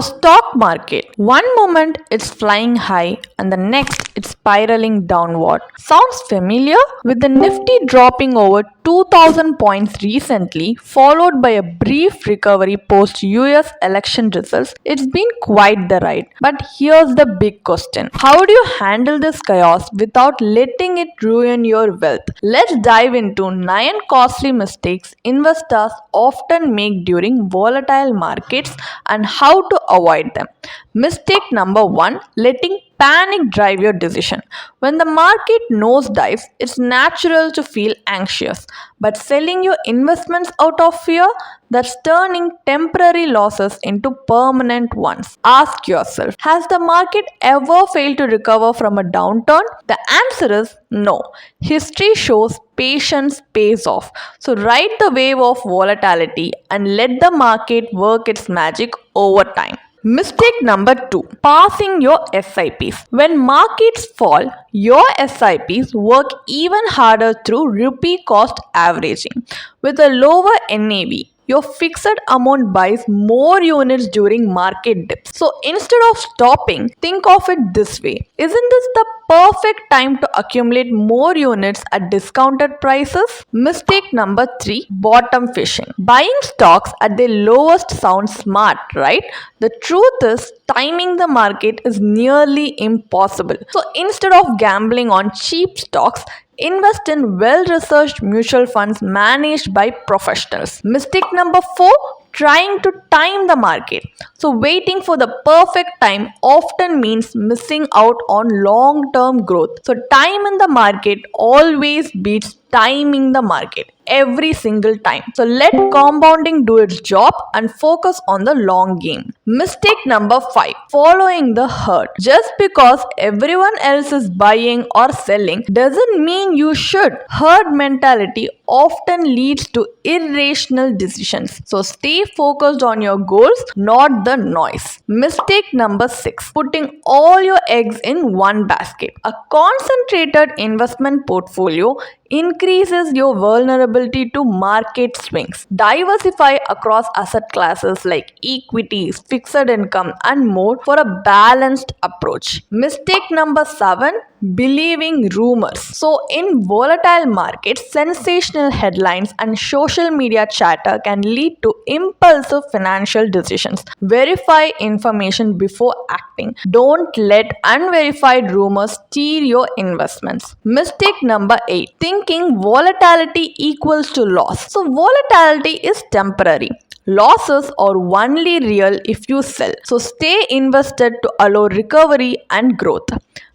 The stock market. One moment it's flying high and the next it's spiraling downward. Sounds familiar? With the Nifty dropping over 2000 points recently, followed by a brief recovery post US election results, it's been quite the ride. But here's the big question. How do you handle this chaos without letting it ruin your wealth? Let's dive into 9 costly mistakes investors often make during volatile markets and how to avoid them. Mistake number 1, letting panic drive your decision. When the market nosedives, it's natural to feel anxious, but selling your investments out of fear, that's turning temporary losses into permanent ones. Ask yourself, has the market ever failed to recover from a downturn? The answer is no. History shows patience pays off. So ride the wave of volatility and let the market work its magic over time. Mistake number 2, passing your SIPs. When markets fall, your SIPs work even harder through rupee cost averaging. With a lower NAV, your fixed amount buys more units during market dips. So instead of stopping, think of it this way. Isn't this the perfect time to accumulate more units at discounted prices? Mistake number 3, bottom fishing. Buying stocks at their lowest sounds smart, right? The truth is, timing the market is nearly impossible. So instead of gambling on cheap stocks, invest in well-researched mutual funds managed by professionals. Mistake number 4, trying to time the market. So waiting for the perfect time often means missing out on long-term growth. So time in the market always beats timing the market every single time. So let compounding do its job and focus on the long game. Mistake number 5, following the herd. Just because everyone else is buying or selling doesn't mean you should. Herd mentality often leads to irrational decisions. So stay focused on your goals, not the noise. Mistake number 6, putting all your eggs in one basket. A concentrated investment portfolio increases your vulnerability to market swings. Diversify across asset classes like equities, fixed income, and more for a balanced approach. Mistake number 7, believing rumors. So, in volatile markets, sensational headlines and social media chatter can lead to impulsive financial decisions. Verify information before acting. Don't let unverified rumors steal your investments. Mistake number 8, thinking volatility equals to loss. So, volatility is temporary. Losses are only real if you sell. So, stay invested to allow recovery and growth.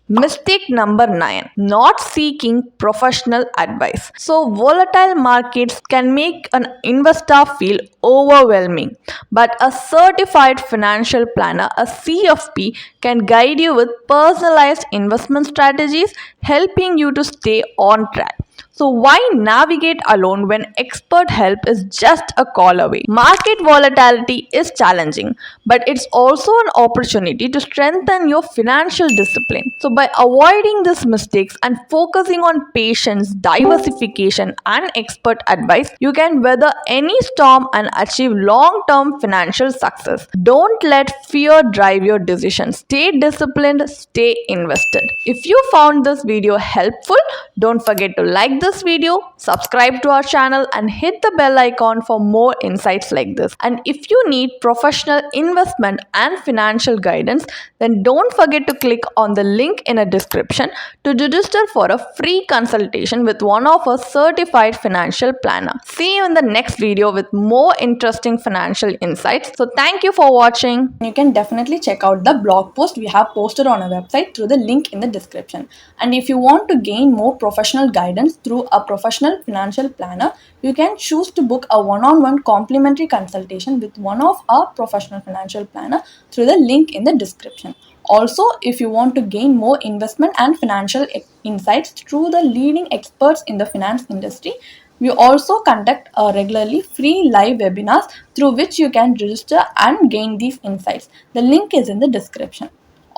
Mistake number 9, not seeking professional advice. So, volatile markets can make an investor feel overwhelming, but a certified financial planner, a CFP, can guide you with personalized investment strategies, helping you to stay on track. So why navigate alone when expert help is just a call away? Market volatility is challenging, but it's also an opportunity to strengthen your financial discipline. So by avoiding these mistakes and focusing on patience, diversification, and expert advice, you can weather any storm and achieve long-term financial success. Don't let fear drive your decisions. Stay disciplined, stay invested. If you found this video helpful, don't forget to like this video, subscribe to our channel, and hit the bell icon for more insights like this. And if you need professional investment and financial guidance, then don't forget to click on the link in a description to register for a free consultation with one of our certified financial planner. See you in the next video with more interesting financial insights. So thank you for watching. You can definitely check out the blog post we have posted on our website through the link in the description. And if you want to gain more professional guidance through a professional financial planner, you can choose to book a one-on-one complimentary consultation with one of our professional financial planner through the link in the description. Also, if you want to gain more investment and financial insights through the leading experts in the finance industry, we also conduct regularly free live webinars through which you can register and gain these insights. The link is in the description.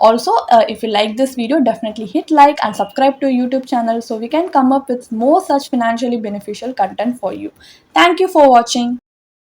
Also, if you like this video, definitely hit like and subscribe to our YouTube channel so we can come up with more such financially beneficial content for you. Thank you for watching.